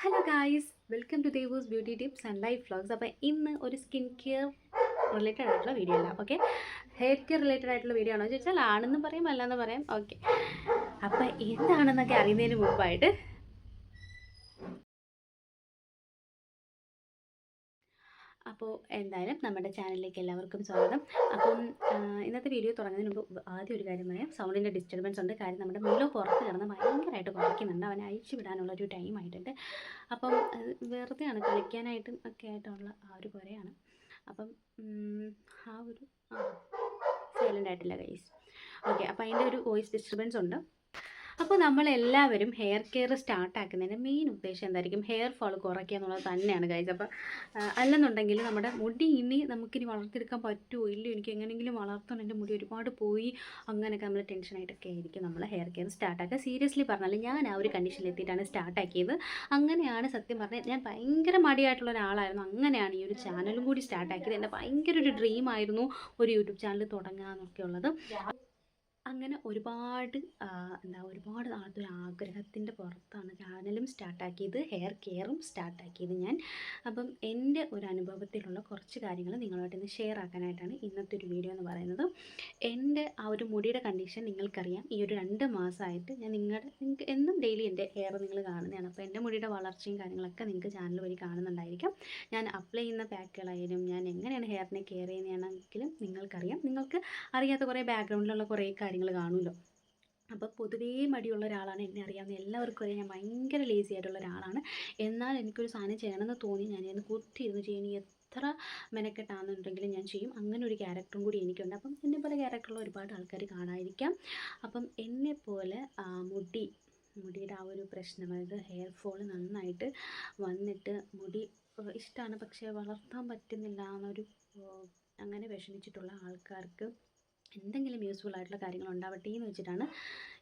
Hello guys, welcome to Devu's beauty tips and life vlogs. അപ്പോൾ ഇന്ന് ഒരു സ്കിൻ കെയർ റിലേറ്റഡ് ആയിട്ടുള്ള വീഡിയോ അല്ല, ഓക്കെ. ഹെയർ കെയർ റിലേറ്റഡ് ആയിട്ടുള്ള വീഡിയോ ആണോ ചോദിച്ചാൽ ആണെന്ന് പറയും, അല്ലാന്ന് പറയാം, ഓക്കെ. അപ്പോൾ എന്താണെന്നൊക്കെ അറിയുന്നതിന് മുമ്പായിട്ട് അപ്പോൾ എന്തായാലും നമ്മുടെ ചാനലിലേക്ക് എല്ലാവർക്കും സ്വാഗതം. അപ്പം ഇന്നത്തെ വീഡിയോ തുടങ്ങുന്നതിന് മുമ്പ് ആദ്യം ഒരു കാര്യം പറയാം. സൗണ്ടിൻ്റെ ഡിസ്റ്റർബൻസ് ഉണ്ട്. കാര്യം നമ്മുടെ മിലോ പുറത്ത് കിടന്ന് ഭയങ്കരമായിട്ട് കുറയ്ക്കുന്നുണ്ട്. അവനെ അഴിച്ചു വിടാനുള്ളൊരു ടൈം ആയിട്ടുണ്ട്. അപ്പം വെറുതെയാണ് കളിക്കാനായിട്ടും ഒക്കെ ആയിട്ടുള്ള ആ ഒരു കുറയാണ്. അപ്പം ആ ഒരു സൈലൻ്റ് ആയിട്ടില്ല ഗൈസ്, ഓക്കെ. അപ്പോൾ അതിൻ്റെ ഒരു വോയിസ് ഡിസ്റ്റർബൻസ് ഉണ്ട്. അപ്പോൾ നമ്മളെല്ലാവരും ഹെയർ കെയർ സ്റ്റാർട്ടാക്കുന്നതിൻ്റെ മെയിൻ ഉദ്ദേശം എന്തായിരിക്കും? ഹെയർ ഫോൾ കുറയ്ക്കുക എന്നുള്ളത് തന്നെയാണ് ഗൈസ്. അപ്പോൾ അല്ലെന്നുണ്ടെങ്കിൽ നമ്മുടെ മുടി നമുക്കിനി വളർത്തിയെടുക്കാൻ പറ്റുമോ ഇല്ലയോ, എനിക്ക് എങ്ങനെയെങ്കിലും വളർത്തണം, എൻ്റെ മുടി ഒരുപാട് പോയി, അങ്ങനെയൊക്കെ നമ്മൾ ടെൻഷനായിട്ടൊക്കെ ആയിരിക്കും നമ്മൾ ഹെയർ കെയർ സ്റ്റാർട്ടാക്കുക. സീരിയസ്ലി പറഞ്ഞാൽ ഞാൻ ആ ഒരു കണ്ടീഷനിൽ എത്തിയിട്ടാണ് സ്റ്റാർട്ടാക്കിയത്. അങ്ങനെയാണ് സത്യം പറഞ്ഞാൽ ഞാൻ ഭയങ്കര മടിയായിട്ടുള്ള ഒരാളായിരുന്നു. അങ്ങനെയാണ് ഈ ഒരു ചാനലും കൂടി സ്റ്റാർട്ടാക്കിയത്. എൻ്റെ ഭയങ്കര ഒരു ഡ്രീമായിരുന്നു ഒരു യൂട്യൂബ് ചാനൽ തുടങ്ങുക എന്നൊക്കെ ഉള്ളത്. അങ്ങനെ ഒരുപാട് നാളത്തെ ഒരു ആഗ്രഹത്തിൻ്റെ പുറത്താണ് ചാനലും സ്റ്റാർട്ടാക്കിയത്, ഹെയർ കെയറും സ്റ്റാർട്ടാക്കിയത് ഞാൻ. അപ്പം എൻ്റെ ഒരു അനുഭവത്തിലുള്ള കുറച്ച് കാര്യങ്ങൾ നിങ്ങളുമായിട്ട് ഇന്ന് ഷെയർ ആക്കാനായിട്ടാണ് ഇന്നത്തെ ഒരു വീഡിയോ എന്ന് പറയുന്നത്. എൻ്റെ ആ ഒരു മുടിയുടെ കണ്ടീഷൻ നിങ്ങൾക്കറിയാം. ഈ ഒരു 2 മാസമായിട്ട് നിങ്ങൾക്ക് എന്നും ഡെയിലി എൻ്റെ ഹെയർ നിങ്ങൾ കാണുന്നതാണ്. അപ്പോൾ എൻ്റെ മുടിയുടെ വളർച്ചയും കാര്യങ്ങളൊക്കെ നിങ്ങൾക്ക് ചാനൽ വഴി കാണുന്നുണ്ടായിരിക്കാം. ഞാൻ അപ്ലൈ ചെയ്യുന്ന പാക്കുകളായാലും ഞാൻ എങ്ങനെയാണ് ഹെയറിനെ കെയർ ചെയ്യുന്നതാണെങ്കിലും നിങ്ങൾക്കറിയാം. നിങ്ങൾക്ക് അറിയാത്ത കുറേ ബാക്ക്ഗ്രൗണ്ടിലുള്ള കുറേ കാര്യങ്ങൾ കാണുമല്ലോ. അപ്പോൾ പൊതുവേ മടിയുള്ള ഒരാളാണ്, എന്നെ അറിയാവുന്ന എല്ലാവർക്കും അറിയാം. ഞാൻ ഭയങ്കര ലേസി ആയിട്ടുള്ള ഒരാളാണ്. എന്നാൽ എനിക്കൊരു സാധനം ചെയ്യണമെന്ന് തോന്നി ഞാൻ കുത്തിയിരുന്ന് ചെയ്യണം. എത്ര മെനക്കെട്ടാണെന്നുണ്ടെങ്കിലും ഞാൻ ചെയ്യും. അങ്ങനെ ഒരു ക്യാരക്ടറും കൂടി എനിക്കുണ്ട്. അപ്പം എന്നെപ്പോലെ ക്യാരക്ടറുള്ള ഒരുപാട് ആൾക്കാർ കാണാതിരിക്കാം. അപ്പം എന്നെപ്പോലെ മുടിയുടെ ആ ഒരു പ്രശ്നം, അതായത് ഹെയർ ഫോൾ നന്നായിട്ട് വന്നിട്ട് മുടി ഇഷ്ടമാണ് പക്ഷേ വളർത്താൻ പറ്റുന്നില്ല എന്നൊരു അങ്ങനെ വിഷമിച്ചിട്ടുള്ള ആൾക്കാർക്ക് എന്തെങ്കിലും യൂസ്ഫുൾ ആയിട്ടുള്ള കാര്യങ്ങൾ ഉണ്ടാവട്ടെ എന്ന് വെച്ചിട്ടാണ്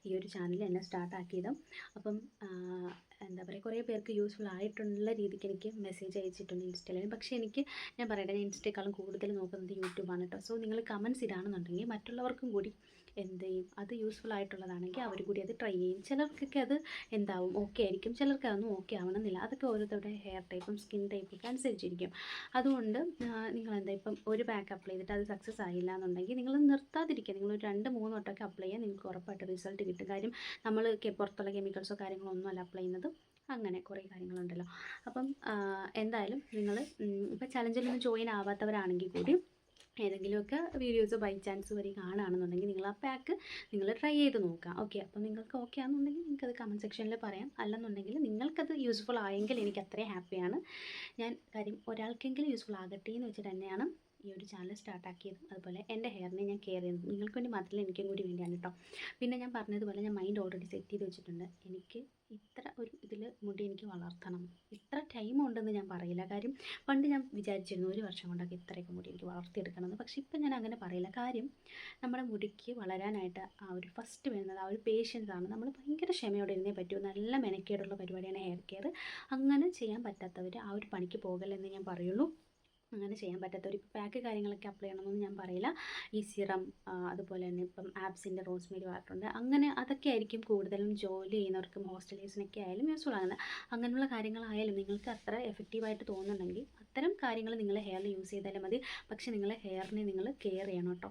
ഈ ഒരു ചാനൽ എന്നെ സ്റ്റാർട്ടാക്കിയത്. അപ്പം എന്താ പറയുക, കുറേ പേർക്ക് യൂസ്ഫുൾ ആയിട്ടുള്ള രീതിക്ക് എനിക്ക് മെസ്സേജ് അയച്ചിട്ടുണ്ട് ഇൻസ്റ്റയിൽ. പക്ഷേ ഞാൻ പറയട്ടെ, ഞാൻ ഇൻസ്റ്റയെക്കാളും കൂടുതൽ നോക്കുന്നത് യൂട്യൂബാണ് കേട്ടോ. സോ നിങ്ങൾ കമൻറ്റ്സ് ഇടാണെന്നുണ്ടെങ്കിൽ മറ്റുള്ളവർക്കും കൂടി എന്ത് ചെയ്യും, അത് യൂസ്ഫുൾ ആയിട്ടുള്ളതാണെങ്കിൽ അവർ കൂടി അത് ട്രൈ ചെയ്യും. ചിലർക്കൊക്കെ അത് എന്താവും, ഓക്കെ ആയിരിക്കും, ചിലർക്ക് അതൊന്നും ഓക്കെ ആവണമെന്നില്ല. അതൊക്കെ ഓരോരുത്തരുടെ ഹെയർ ടൈപ്പും സ്കിൻ ടൈപ്പൊക്കെ അനുസരിച്ചിരിക്കും. അതുകൊണ്ട് ഇപ്പം ഒരു പാക്ക് അപ്ലൈ ചെയ്തിട്ട് അത് സക്സസ് ആയില്ല എന്നുണ്ടെങ്കിൽ നിങ്ങൾ നിർത്താതിരിക്കുക. നിങ്ങൾ ഒരു 2-3 വട്ടമൊക്കെ അപ്ലൈ ചെയ്യാൻ നിങ്ങൾക്ക് ഉറപ്പായിട്ട് റിസൾട്ട് കിട്ടും. കാര്യം നമ്മൾ പുറത്തുള്ള കെമിക്കൽസോ കാര്യങ്ങളോ ഒന്നും അല്ല അപ്ലൈ ചെയ്യുന്നത്. അങ്ങനെ കുറേ കാര്യങ്ങളുണ്ടല്ലോ. അപ്പം എന്തായാലും നിങ്ങൾ ഇപ്പോൾ ചലഞ്ചിലൊന്നും ജോയിൻ ആവാത്തവരാണെങ്കിൽ കൂടി ഏതെങ്കിലുമൊക്കെ വീഡിയോസ് ബൈ ചാൻസ് വരെ കാണുകയാണെന്നുണ്ടെങ്കിൽ നിങ്ങൾ ആ പാക്ക് നിങ്ങൾ ട്രൈ ചെയ്ത് നോക്കാം, ഓക്കെ. അപ്പം നിങ്ങൾക്ക് ഓക്കെ ആണെന്നുണ്ടെങ്കിൽ നിങ്ങൾക്കത് കമൻറ്റ് സെക്ഷനിൽ പറയാം. അല്ലെന്നുണ്ടെങ്കിൽ നിങ്ങൾക്കത് യൂസ്ഫുൾ ആയെങ്കിൽ എനിക്ക് അത്രയും ഹാപ്പിയാണ് കാര്യം ഒരാൾക്കെങ്കിലും യൂസ്ഫുൾ ആകട്ടെ എന്ന് വെച്ചിട്ട് തന്നെയാണ് ഈ ഒരു ചാനൽ സ്റ്റാർട്ടാക്കിയത്. അതുപോലെ എൻ്റെ ഹെയറിനെ ഞാൻ കെയർ ചെയ്യുന്നത് നിങ്ങൾക്ക് വേണ്ടി മാത്രമല്ല, എനിക്കും കൂടി വേണ്ടിയാണ് കേട്ടോ. പിന്നെ ഞാൻ പറഞ്ഞതുപോലെ ഞാൻ മൈൻഡ് ഓൾറെഡി സെറ്റ് ചെയ്ത് വെച്ചിട്ടുണ്ട്. എനിക്ക് ഇത്ര ഒരു ഇതിൽ മുടി എനിക്ക് വളർത്തണം, ഇത്ര ടൈം ഉണ്ടെന്ന് ഞാൻ പറയില്ല. കാര്യം പണ്ട് ഞാൻ വിചാരിച്ചിരുന്നു 1 വർഷം കൊണ്ടൊക്കെ ഇത്രയൊക്കെ മുടി എനിക്ക് വളർത്തിയെടുക്കണമെന്ന്. പക്ഷേ ഇപ്പം ഞാൻ അങ്ങനെ പറയില്ല. കാര്യം നമ്മുടെ മുടിക്ക് വളരാനായിട്ട് ആ ഒരു ഫസ്റ്റ് വേണ്ടത് ആ ഒരു പേഷ്യൻസ് ആണ്. നമ്മൾ ഭയങ്കര ക്ഷമയോടെ ഇരുന്നേ പറ്റൂ. നല്ല മെനക്കേടുള്ള പരിപാടിയാണ് ഹെയർ കെയർ. അങ്ങനെ ചെയ്യാൻ പറ്റാത്തവർ ആ ഒരു പണിക്ക് പോകലെന്ന് ഞാൻ പറയുള്ളൂ. അങ്ങനെ ചെയ്യാൻ പറ്റാത്തവർ ഇപ്പോൾ പാക്ക് കാര്യങ്ങളൊക്കെ അപ്ലൈ ചെയ്യണമെന്നൊന്നും ഞാൻ പറയില്ല. ഈ സിറം, അതുപോലെ തന്നെ ഇപ്പം ആപ്സിൻ്റെ റോസ്മേരി വാട്ടറുണ്ട്, അങ്ങനെ അതൊക്കെ ആയിരിക്കും കൂടുതലും ജോലി ചെയ്യുന്നവർക്കും ഹോസ്റ്റലേഴ്സിനൊക്കെ ആയാലും യൂസ്ഫുൾ ആകുന്നത്. അങ്ങനെയുള്ള കാര്യങ്ങളായാലും നിങ്ങൾക്ക് അത്ര എഫക്റ്റീവായിട്ട് തോന്നുന്നുണ്ടെങ്കിൽ അത്തരം കാര്യങ്ങൾ നിങ്ങൾ ഹെയറിൽ യൂസ് ചെയ്താലും മതി. പക്ഷേ നിങ്ങളെ ഹെയറിനെ നിങ്ങൾ കെയർ ചെയ്യണം കേട്ടോ.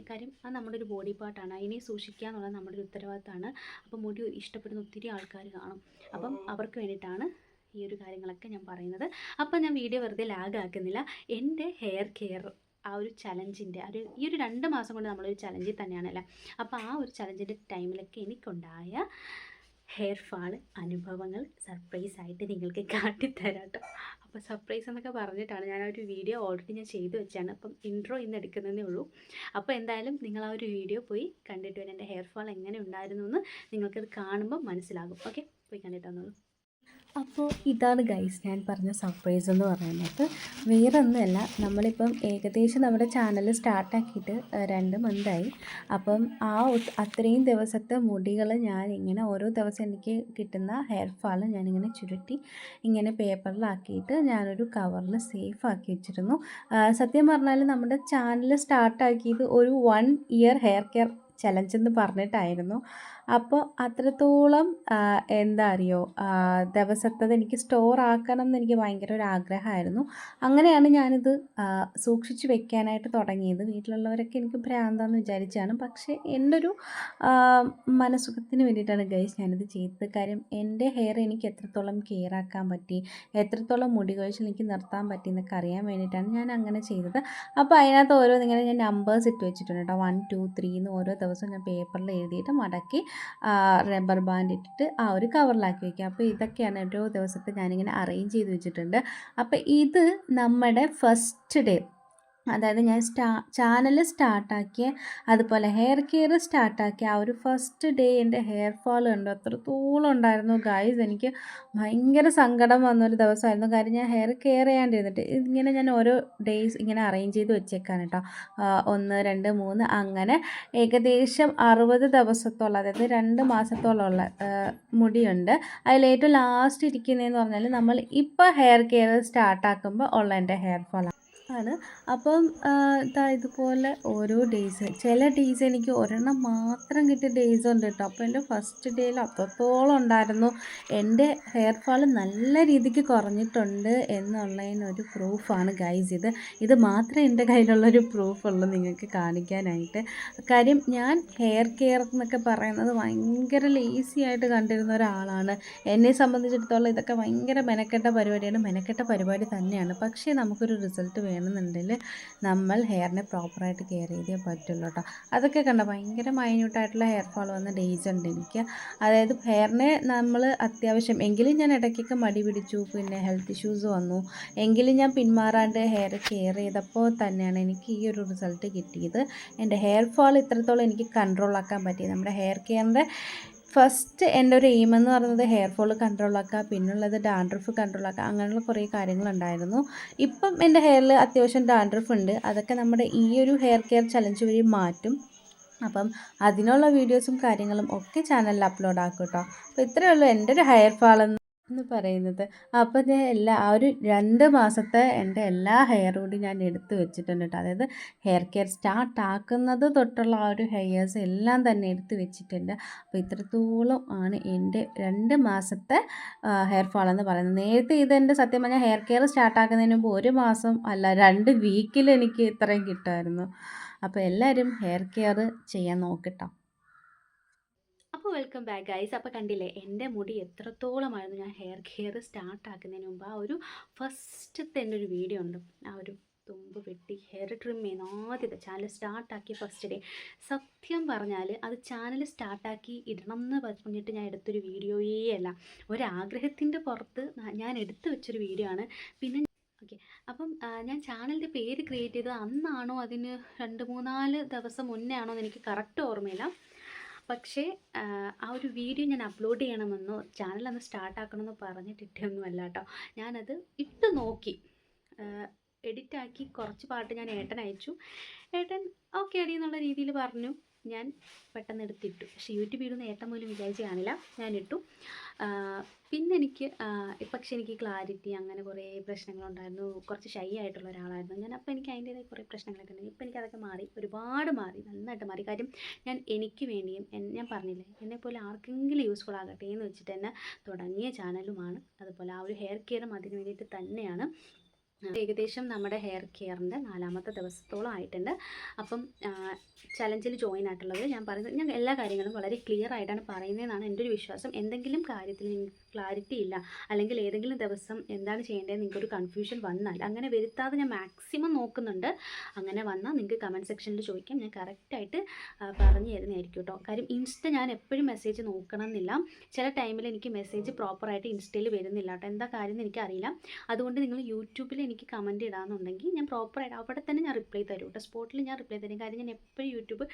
കാര്യം അത് നമ്മുടെ ഒരു ബോഡി പാർട്ടാണ്. അതിനെ സൂക്ഷിക്കുക എന്നുള്ളത് നമ്മുടെ ഒരു ഉത്തരവാദിത്തമാണ്. അപ്പോൾ മുടി ഇഷ്ടപ്പെടുന്ന ഒത്തിരി ആൾക്കാർ കാണും. അപ്പം അവർക്ക് വേണ്ടിയിട്ടാണ് ഈ ഒരു കാര്യങ്ങളൊക്കെ ഞാൻ പറയുന്നത്. അപ്പം ഞാൻ വീഡിയോ വെറുതെ ലാഗ് ആക്കുന്നില്ല. എൻ്റെ ഹെയർ കെയർ ആ ഒരു ചലഞ്ചിൻ്റെ ഈ ഒരു 2 മാസം കൊണ്ട് നമ്മളൊരു ചലഞ്ചിൽ തന്നെയാണല്ലോ. അപ്പോൾ ആ ഒരു ചലഞ്ചിൻ്റെ ടൈമിലൊക്കെ എനിക്കുണ്ടായ ഹെയർ ഫാൾ അനുഭവങ്ങൾ സർപ്രൈസായിട്ട് നിങ്ങൾക്ക് കാട്ടിത്തരാം കേട്ടോ. അപ്പോൾ സർപ്രൈസ് എന്നൊക്കെ പറഞ്ഞിട്ടാണ് ഞാൻ ആ ഒരു വീഡിയോ ഓൾറെഡി ഞാൻ ചെയ്തു വെച്ചാണ്. അപ്പം ഇൻട്രോ ഇന്ന് എടുക്കുന്നതേ ഉള്ളൂ. അപ്പോൾ എന്തായാലും നിങ്ങൾ ആ ഒരു വീഡിയോ പോയി കണ്ടിട്ട് വരും. എൻ്റെ ഹെയർ ഫാൾ എങ്ങനെ ഉണ്ടായിരുന്നു എന്ന് നിങ്ങൾക്കത് കാണുമ്പോൾ മനസ്സിലാകും. ഓക്കെ, പോയി കണ്ടിട്ട് വന്നോളൂ. അപ്പോൾ ഇതാണ് ഗൈസ് ഞാൻ പറഞ്ഞ സർപ്രൈസ് എന്ന് പറയുന്നത്. വേറെ ഒന്നുമല്ല, നമ്മളിപ്പം ഏകദേശം നമ്മുടെ ചാനൽ സ്റ്റാർട്ടാക്കിയിട്ട് 2 മന്തായി. അപ്പം അത്രയും ദിവസത്തെ മുടികൾ ഞാനിങ്ങനെ ഓരോ ദിവസം എനിക്ക് കിട്ടുന്ന ഹെയർ ഫാൾ ഞാനിങ്ങനെ ചുരുട്ടി ഇങ്ങനെ പേപ്പറിലാക്കിയിട്ട് ഞാനൊരു കവറിൽ സേഫ് ആക്കി വെച്ചിരുന്നു. സത്യം പറഞ്ഞാൽ നമ്മുടെ ചാനൽ സ്റ്റാർട്ടാക്കിയത് ഒരു 1 ഇയർ ഹെയർ കെയർ ചലഞ്ച് എന്ന് പറഞ്ഞിട്ടായിരുന്നു. അപ്പോൾ അത്രത്തോളം എന്താ അറിയോ ദിവസത്തത് എനിക്ക് സ്റ്റോർ ആക്കണം എന്ന് എനിക്ക് ഭയങ്കര ഒരു ആഗ്രഹമായിരുന്നു. അങ്ങനെയാണ് ഞാനിത് സൂക്ഷിച്ച് വെക്കാനായിട്ട് തുടങ്ങിയത്. വീട്ടിലുള്ളവരൊക്കെ എനിക്ക് ഭ്രാന്താന്ന് വിചാരിച്ചാണ്. പക്ഷേ എൻ്റെ ഒരു മനസുഖത്തിന് വേണ്ടിയിട്ടാണ് ഗൈസ് ഞാനിത് ചെയ്തത്. കാര്യം എൻ്റെ ഹെയർ എനിക്ക് എത്രത്തോളം കെയർ ആക്കാൻ പറ്റി, എത്രത്തോളം മുടി കൊഴിച്ചിൽ എനിക്ക് നിർത്താൻ പറ്റി എന്നൊക്കെ അറിയാൻ വേണ്ടിയിട്ടാണ് ഞാൻ അങ്ങനെ ചെയ്തത്. അപ്പോൾ അതിനകത്ത് ഓരോന്നിങ്ങനെ ഞാൻ നമ്പേഴ്സ് ഇട്ട് വെച്ചിട്ടുണ്ട് കേട്ടോ. 1, 2, 3 എന്ന് ഓരോ ദിവസവും ഞാൻ പേപ്പറിൽ എഴുതിയിട്ട് മടക്കി റബ്ബർ ബാൻഡ് ഇട്ടിട്ട് ആ ഒരു കവറിലാക്കി വയ്ക്കുക. അപ്പോൾ ഇതൊക്കെയാണ് ഓരോ ദിവസത്തെ ഞാനിങ്ങനെ അറേഞ്ച് ചെയ്ത് വെച്ചിട്ടുണ്ട്. അപ്പോൾ ഇത് നമ്മുടെ ഫസ്റ്റ് ഡേ, അതായത് ഞാൻ ചാനൽ സ്റ്റാർട്ടാക്കിയ അതുപോലെ ഹെയർ കെയർ സ്റ്റാർട്ടാക്കിയ ആ ഒരു ഫസ്റ്റ് ഡേ എൻ്റെ ഹെയർ ഫാൾ കണ്ടു അത്രത്തോളം ഉണ്ടായിരുന്നു ഗൈസ്. എനിക്ക് ഭയങ്കര സങ്കടം വന്നൊരു ദിവസമായിരുന്നു. കാര്യം ഞാൻ ഹെയർ കെയർ ചെയ്യാണ്ടിരുന്നിട്ട് ഇങ്ങനെ ഞാൻ ഓരോ ഡേയ്സ് ഇങ്ങനെ അറേഞ്ച് ചെയ്ത് വെച്ചേക്കാണ് കേട്ടോ. 1, 2, 3 അങ്ങനെ ഏകദേശം 60 ദിവസത്തോളം, അതായത് 2 മാസത്തോളമുള്ള മുടിയുണ്ട്. അതിലേറ്റവും ലാസ്റ്റ് ഇരിക്കുന്നതെന്ന് പറഞ്ഞാൽ നമ്മൾ ഇപ്പോൾ ഹെയർ കെയർ സ്റ്റാർട്ടാക്കുമ്പോൾ ഉള്ള എൻ്റെ ഹെയർ ഫാൾ ആണ്. അപ്പം ഇതുപോലെ ഓരോ ഡേയ്സ്, ചില ഡേയ്സ് എനിക്ക് ഒരെണ്ണം മാത്രം കിട്ടിയ ഡേയ്സ് ഉണ്ട് കേട്ടോ. അപ്പോൾ എൻ്റെ ഫസ്റ്റ് ഡേയിൽ അത്രത്തോളം ഉണ്ടായിരുന്നു. എൻ്റെ ഹെയർ ഫാൾ നല്ല രീതിക്ക് കുറഞ്ഞിട്ടുണ്ട് എന്നുള്ളതിനൊരു പ്രൂഫാണ് ഗൈസ് ഇത്. ഇത് മാത്രമേ എൻ്റെ കയ്യിലുള്ളൊരു പ്രൂഫുള്ളൂ നിങ്ങൾക്ക് കാണിക്കാനായിട്ട്. കാര്യം ഞാൻ ഹെയർ കെയർ എന്നൊക്കെ പറയുന്നത് ഭയങ്കര ലേസി ആയിട്ട് കണ്ടിരുന്ന ഒരാളാണ്. എന്നെ സംബന്ധിച്ചിടത്തോളം ഇതൊക്കെ ഭയങ്കര മെനക്കെട്ട പരിപാടിയാണ്. മെനക്കെട്ട പരിപാടി തന്നെയാണ്. പക്ഷേ നമുക്കൊരു റിസൾട്ട് വേണമെന്നുണ്ടെങ്കിൽ നമ്മൾ ഹെയറിനെ പ്രോപ്പറായിട്ട് കെയർ ചെയ്തേ പറ്റുള്ളൂ കേട്ടോ. അതൊക്കെ കണ്ടോ ഭയങ്കര മൈന്യൂട്ടായിട്ടുള്ള ഹെയർ ഫാൾ വന്ന ഡേയ്സ് ഉണ്ട് എനിക്ക്. അതായത് ഹെയറിനെ നമ്മൾ അത്യാവശ്യം എങ്കിലും ഞാൻ ഇടയ്ക്കൊക്കെ മടി പിടിച്ചു, പിന്നെ ഹെൽത്ത് ഇഷ്യൂസ് വന്നു, എങ്കിലും ഞാൻ പിന്മാറാണ്ട് ഹെയർ കെയർ ചെയ്തപ്പോൾ തന്നെയാണ് എനിക്ക് ഈ ഒരു റിസൾട്ട് കിട്ടിയത്. എൻ്റെ ഹെയർ ഫാൾ ഇത്രത്തോളം എനിക്ക് കൺട്രോളാക്കാൻ പറ്റി. നമ്മുടെ ഹെയർ കെയറിൻ്റെ ഫസ്റ്റ് എൻ്റെ ഒരു എയിം എന്ന് പറയുന്നത് ഹെയർ ഫോൾ കൺട്രോളാക്കുക, പിന്നുള്ളത് ഡാൻഡ്രഫ് കൺട്രോളാക്കുക, അങ്ങനെയുള്ള കുറേ കാര്യങ്ങളുണ്ടായിരുന്നു. ഇപ്പം എൻ്റെ ഹെയറിൽ അത്യാവശ്യം ഡാൻഡ്രഫ് ഉണ്ട്. അതൊക്കെ നമ്മുടെ ഈ ഒരു ഹെയർ കെയർ ചലഞ്ച് വഴി മാറ്റും. അപ്പം അതിനുള്ള വീഡിയോസും കാര്യങ്ങളും ഒക്കെ ചാനലിൽ അപ്ലോഡ് ആക്കും കേട്ടോ. അപ്പോൾ ഇത്രയേ ഉള്ളൂ എൻ്റെ ഒരു ഹെയർ ഫാൾ എന്ന് പറയുന്നത്. അപ്പോൾ ഞാൻ ആ ഒരു 2 മാസത്തെ എൻ്റെ എല്ലാ ഹെയർ കൂടി ഞാൻ എടുത്ത് വെച്ചിട്ടുണ്ട് കേട്ടോ. അതായത് ഹെയർ കെയർ സ്റ്റാർട്ട് ആക്കുന്നത് തൊട്ടുള്ള ആ ഒരു ഹെയർസ് എല്ലാം തന്നെ എടുത്ത് വെച്ചിട്ടുണ്ട്. അപ്പോൾ ഇത്രത്തോളം ആണ് എൻ്റെ 2 മാസത്തെ ഹെയർ ഫാൾ എന്ന് പറയുന്നത്. നേരത്തെ ഇതെൻ്റെ സത്യം പറഞ്ഞാൽ ഹെയർ കെയർ സ്റ്റാർട്ടാക്കുന്നതിന് മുമ്പ് 1 മാസം അല്ല 2 വീക്കിൽ എനിക്ക് ഇത്രയും കിട്ടുമായിരുന്നു. അപ്പോൾ എല്ലാവരും ഹെയർ കെയർ ചെയ്യാൻ നോക്കട്ടോ. അപ്പോൾ വെൽക്കം ബാക്ക് ഗൈസ്. അപ്പോൾ കണ്ടില്ലേ എൻ്റെ മുടി എത്രത്തോളമായിരുന്നു ഞാൻ ഹെയർ കെയർ സ്റ്റാർട്ടാക്കുന്നതിന് മുമ്പ്. ആ ഒരു ഫസ്റ്റത്തെ എൻ്റെ ഒരു വീഡിയോ ഉണ്ട്, ആ ഒരു തുമ്പ് വെട്ടി ഹെയർ ട്രിം ചെയ്യുന്ന ആദ്യത്തെ ചാനൽ സ്റ്റാർട്ടാക്കിയ ഫസ്റ്റ് ഡേ. സത്യം പറഞ്ഞാൽ അത് ചാനൽ സ്റ്റാർട്ടാക്കി ഇടണം എന്ന് പറഞ്ഞിട്ട് ഞാൻ എടുത്തൊരു വീഡിയോയേ അല്ല, ഒരാഗ്രഹത്തിൻ്റെ പുറത്ത് ഞാൻ എടുത്തു വെച്ചൊരു വീഡിയോ ആണ്. പിന്നെ ഓക്കെ, അപ്പം ഞാൻ ചാനലിൻ്റെ പേര് ക്രിയേറ്റ് ചെയ്തത് അന്നാണോ അതിന് 2-3-4 ദിവസം മുന്നേ ആണോ എന്ന് എനിക്ക് കറക്റ്റ് ഓർമ്മയില്ല. പക്ഷേ ആ ഒരു വീഡിയോ ഞാൻ അപ്ലോഡ് ചെയ്യണമെന്നോ ചാനലൊന്ന് സ്റ്റാർട്ടാക്കണമെന്നോ പറഞ്ഞിട്ടിട്ടൊന്നുമല്ല കേട്ടോ. ഞാനത് ഇട്ട് നോക്കി, എഡിറ്റാക്കി കുറച്ച് പാട്ട് ഞാൻ ഏട്ടനയച്ചു. ഏട്ടൻ ഓക്കെ അടി എന്നുള്ള രീതിയിൽ പറഞ്ഞു. ഞാൻ പെട്ടെന്ന് എടുത്തിട്ടു. പക്ഷേ യൂട്യൂബ് ഇടുന്ന ഏട്ടൻ പോലും വിചാരിച്ച് കാണില്ല, ഞാനിട്ടു. പിന്നെ പക്ഷേ എനിക്ക് ക്ലാരിറ്റി അങ്ങനെ കുറേ പ്രശ്നങ്ങളുണ്ടായിരുന്നു. കുറച്ച് ഷൈ ആയിട്ടുള്ള ഒരാളായിരുന്നു ഞാൻ. അപ്പോൾ എനിക്ക് അതിൻ്റേതായ കുറേ പ്രശ്നങ്ങളൊക്കെ ഉണ്ട്. ഇപ്പോൾ എനിക്കതൊക്കെ മാറി, ഒരുപാട് മാറി, നന്നായിട്ട് മാറി. കാര്യം ഞാൻ എനിക്ക് വേണ്ടിയും ഞാൻ പറഞ്ഞില്ലേ എന്നെപ്പോലെ ആർക്കെങ്കിലും യൂസ്ഫുൾ ആകട്ടെ എന്ന് വെച്ചിട്ട് തന്നെ തുടങ്ങിയ ചാനലുമാണ്. അതുപോലെ ആ ഒരു ഹെയർ കെയറും അതിന് വേണ്ടിയിട്ട് തന്നെയാണ്. ഏകദേശം നമ്മുടെ ഹെയർ കെയറിൻ്റെ 4-മത്തെ ദിവസത്തോളം ആയിട്ടുണ്ട്. അപ്പം ചലഞ്ചിൽ ജോയിൻ ആയിട്ടുള്ളവർ ഞാൻ പറയുന്നത്, ഞാൻ എല്ലാ കാര്യങ്ങളും വളരെ ക്ലിയർ ആയിട്ടാണ് പറയുന്നതെന്നാണ് എൻ്റെ ഒരു വിശ്വാസം. എന്തെങ്കിലും കാര്യത്തിൽ നിങ്ങൾക്ക് ക്ലാരിറ്റി ഇല്ല, അല്ലെങ്കിൽ ഏതെങ്കിലും ദിവസം എന്താണ് ചെയ്യേണ്ടതെന്ന് നിങ്ങൾക്കൊരു കൺഫ്യൂഷൻ വന്നാൽ, അങ്ങനെ വരുത്താതെ ഞാൻ മാക്സിമം നോക്കുന്നുണ്ട്. അങ്ങനെ വന്നാൽ നിങ്ങൾക്ക് കമൻറ്റ് സെക്ഷനിൽ ചോദിക്കാം, ഞാൻ കറക്റ്റായിട്ട് പറഞ്ഞു തരുന്നതായിരിക്കും കേട്ടോ. കാര്യം ഞാൻ എപ്പോഴും മെസ്സേജ് നോക്കണം എന്നില്ല. ചില ടൈമിൽ എനിക്ക് മെസ്സേജ് പ്രോപ്പറായിട്ട് ഇൻസ്റ്റയിൽ വരുന്നില്ല കേട്ടോ. എന്താ കാര്യം എന്ന് എനിക്കറിയില്ല. അതുകൊണ്ട് നിങ്ങൾ യൂട്യൂബിൽ എനിക്ക് കമൻറ്റ് ഇടാമെന്നുണ്ടെങ്കിൽ ഞാൻ പ്രോപ്പറായിട്ട് അവിടെ തന്നെ ഞാൻ റിപ്ലൈ തരും കേട്ടോ. സ്പോട്ടിൽ ഞാൻ റിപ്ലൈ തരും. കാര്യം ഞാൻ എപ്പോഴും യൂട്യൂബ്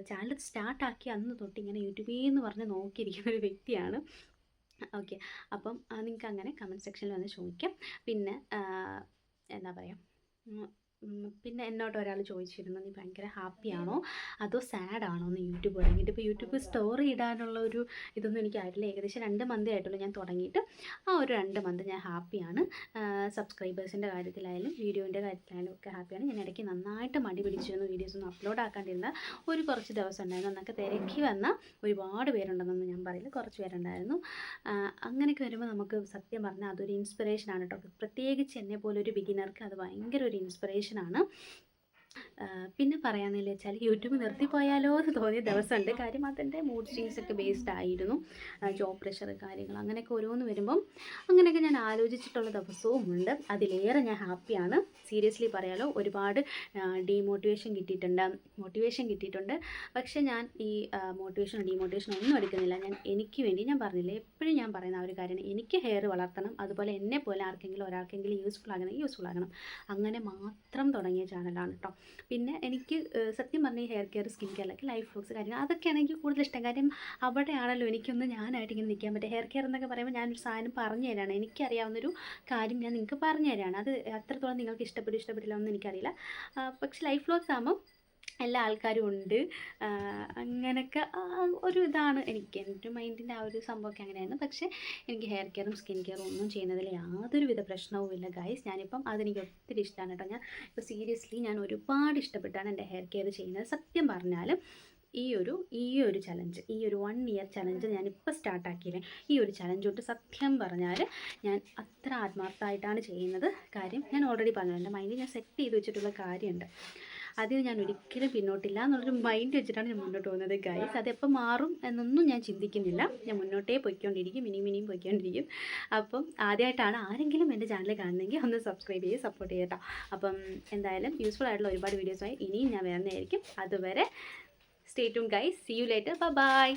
ചാനൽ സ്റ്റാർട്ടാക്കി അന്ന് തൊട്ട് ഇങ്ങനെ യൂട്യൂബിൽ എന്ന് പറഞ്ഞ് നോക്കിയിരിക്കുന്ന ഒരു വ്യക്തിയാണ്. ഓക്കെ, അപ്പം നിങ്ങൾക്ക് അങ്ങനെ കമൻറ്റ് സെക്ഷനിൽ വന്ന് ചോദിക്കാം. പിന്നെ എന്താ പറയുക, പിന്നെ എന്നോട് ഒരാൾ ചോദിച്ചിരുന്നു, നീ ഭയങ്കര ഹാപ്പിയാണോ അതോ സാഡാണോ എന്ന് യൂട്യൂബ് തുടങ്ങിയിട്ട്. ഇപ്പോൾ യൂട്യൂബ് സ്റ്റോറി ഇടാനുള്ള ഒരു ഇതൊന്നും എനിക്കായിട്ടില്ല. ഏകദേശം 2 മന്തേ ആയിട്ടുള്ളൂ ഞാൻ തുടങ്ങിയിട്ട്. ആ ഒരു 2 മന്ത് ഞാൻ ഹാപ്പിയാണ്. സബ്സ്ക്രൈബേഴ്സിൻ്റെ കാര്യത്തിലായാലും വീഡിയോൻ്റെ കാര്യത്തിലായാലും ഒക്കെ ഹാപ്പിയാണ്. ഞാൻ ഇടയ്ക്ക് നന്നായിട്ട് മടി പിടിച്ചിരുന്നു, വീഡിയോസൊന്നും അപ്ലോഡ് ആക്കാണ്ടിരുന്ന ഒരു കുറച്ച് ദിവസം ഉണ്ടായിരുന്നു. അന്നൊക്കെ തിരക്കി വന്ന ഒരുപാട് പേരുണ്ടെന്നൊന്നും ഞാൻ പറയില്ല, കുറച്ച് പേരുണ്ടായിരുന്നു. അങ്ങനെയൊക്കെ വരുമ്പോൾ നമുക്ക് സത്യം പറഞ്ഞാൽ അതൊരു ഇൻസ്പിറേഷനാണ് കേട്ടോ. പ്രത്യേകിച്ച് എന്നെ പോലെ ഒരു ബിഗിനർക്ക് അത് ഭയങ്കര ഒരു ഇൻസ്പിറേഷനാണ്. പിന്നെ പറയാമെന്ന് വെച്ചാൽ യൂട്യൂബ് നിർത്തിപ്പോയാലോ എന്ന് തോന്നിയ ദിവസമുണ്ട്. കാര്യം അതിൻ്റെ മൂഡ് സ്വിങ്സൊക്കെ ബേസ്ഡ് ആയിരുന്നു. ജോബ് പ്രഷർ കാര്യങ്ങൾ അങ്ങനെയൊക്കെ ഓരോന്ന് വരുമ്പം അങ്ങനെയൊക്കെ ഞാൻ ആലോചിച്ചിട്ടുള്ള ദിവസവും ഉണ്ട്. അതിലേറെ ഞാൻ ഹാപ്പിയാണ്. സീരിയസ്ലി പറയാലോ, ഒരുപാട് മോട്ടിവേഷൻ കിട്ടിയിട്ടുണ്ട്. പക്ഷേ ഞാൻ ഈ ഡീമോട്ടിവേഷൻ ഒന്നും എടുക്കുന്നില്ല. ഞാൻ എനിക്ക് വേണ്ടി, ഞാൻ പറഞ്ഞില്ലേ എപ്പോഴും ഞാൻ പറയുന്ന ആ ഒരു കാര്യമാണ്, എനിക്ക് ഹെയർ വളർത്തണം, അതുപോലെ എന്നെ പോലെ ഒരാൾക്കെങ്കിലും യൂസ്ഫുൾ ആകണം. അങ്ങനെ മാത്രം തുടങ്ങിയ ചാനലാണ് കേട്ടോ. പിന്നെ എനിക്ക് സത്യം പറഞ്ഞാൽ ഈ ഹെയർ കെയർ, സ്കിൻ കെയറിലൊക്കെ ലൈഫ് വ്ലോഗ്സ് കാര്യങ്ങൾ അതൊക്കെയാണ് എനിക്ക് കൂടുതൽ ഇഷ്ടം. കാര്യം അവിടെയാണല്ലോ എനിക്കൊന്ന് ഞാനായിട്ട് ഇങ്ങനെ നിൽക്കാൻ പറ്റും. ഹെയർ കെയർ എന്നൊക്കെ പറയുമ്പോൾ ഞാനൊരു സാധനം പറഞ്ഞു തരാണ്, എനിക്കറിയാവുന്നൊരു കാര്യം ഞാൻ നിങ്ങൾക്ക് പറഞ്ഞു തരാണ്. അത് എത്രത്തോളം നിങ്ങൾക്ക് ഇഷ്ടപ്പെടില്ല എന്ന് എനിക്കറിയില്ല. പക്ഷെ ലൈഫ് വ്ലോഗ്സ് ആകുമ്പോൾ എല്ലാ ആൾക്കാരും ഉണ്ട്. അങ്ങനെയൊക്കെ ഒരു ഇതാണ് എനിക്ക്, എൻ്റെ മൈൻഡിൻ്റെ ആ ഒരു സംഭവമൊക്കെ അങ്ങനെയായിരുന്നു. പക്ഷേ എനിക്ക് ഹെയർ കെയറും സ്കിൻ കെയറും ഒന്നും ചെയ്യുന്നതിൽ യാതൊരുവിധ പ്രശ്നവുമില്ല ഗൈസ്. ഞാനിപ്പം അതെനിക്ക് ഒത്തിരി ഇഷ്ടമാണ് കേട്ടോ. ഞാൻ ഇപ്പോൾ സീരിയസ്ലി ഞാൻ ഒരുപാട് ഇഷ്ടപ്പെട്ടാണ് എൻ്റെ ഹെയർ കെയർ ചെയ്യുന്നത്. സത്യം പറഞ്ഞാൽ ഈ ഒരു ചലഞ്ച്, ഈ ഒരു 1 ഇയർ ചലഞ്ച് ഞാനിപ്പോൾ സ്റ്റാർട്ടാക്കിയില്ലേ, ഈ ഒരു ചലഞ്ച് തൊട്ട് സത്യം പറഞ്ഞാൽ ഞാൻ അത്ര ആത്മാർത്ഥമായിട്ടാണ് ചെയ്യുന്നത്. കാര്യം ഞാൻ ഓൾറെഡി പറഞ്ഞു, എൻ്റെ മൈൻഡിൽ ഞാൻ സെറ്റ് ചെയ്ത് വെച്ചിട്ടുള്ള കാര്യമുണ്ട്. അതിന് ഞാൻ ഒരിക്കലും പിന്നോട്ടില്ല എന്നുള്ളൊരു മൈൻഡ് വെച്ചിട്ടാണ് ഞാൻ മുന്നോട്ട് പോകുന്നത് ഗൈസ്. അതെപ്പോൾ മാറും എന്നൊന്നും ഞാൻ ചിന്തിക്കുന്നില്ല. ഞാൻ മുന്നോട്ടേ പോയിക്കൊണ്ടിരിക്കും, ഇനിയും പോയിക്കൊണ്ടിരിക്കും. അപ്പം ആദ്യമായിട്ടാണ് ആരെങ്കിലും എൻ്റെ ചാനൽ കാണുന്നതെങ്കിൽ ഒന്ന് സബ്സ്ക്രൈബ് ചെയ്ത് സപ്പോർട്ട് ചെയ്യട്ടോ. അപ്പം എന്തായാലും യൂസ്ഫുൾ ആയിട്ടുള്ള ഒരുപാട് വീഡിയോസായി ഇനിയും ഞാൻ വരുന്നതായിരിക്കും. അതുവരെ stay tune guys. See you later. By.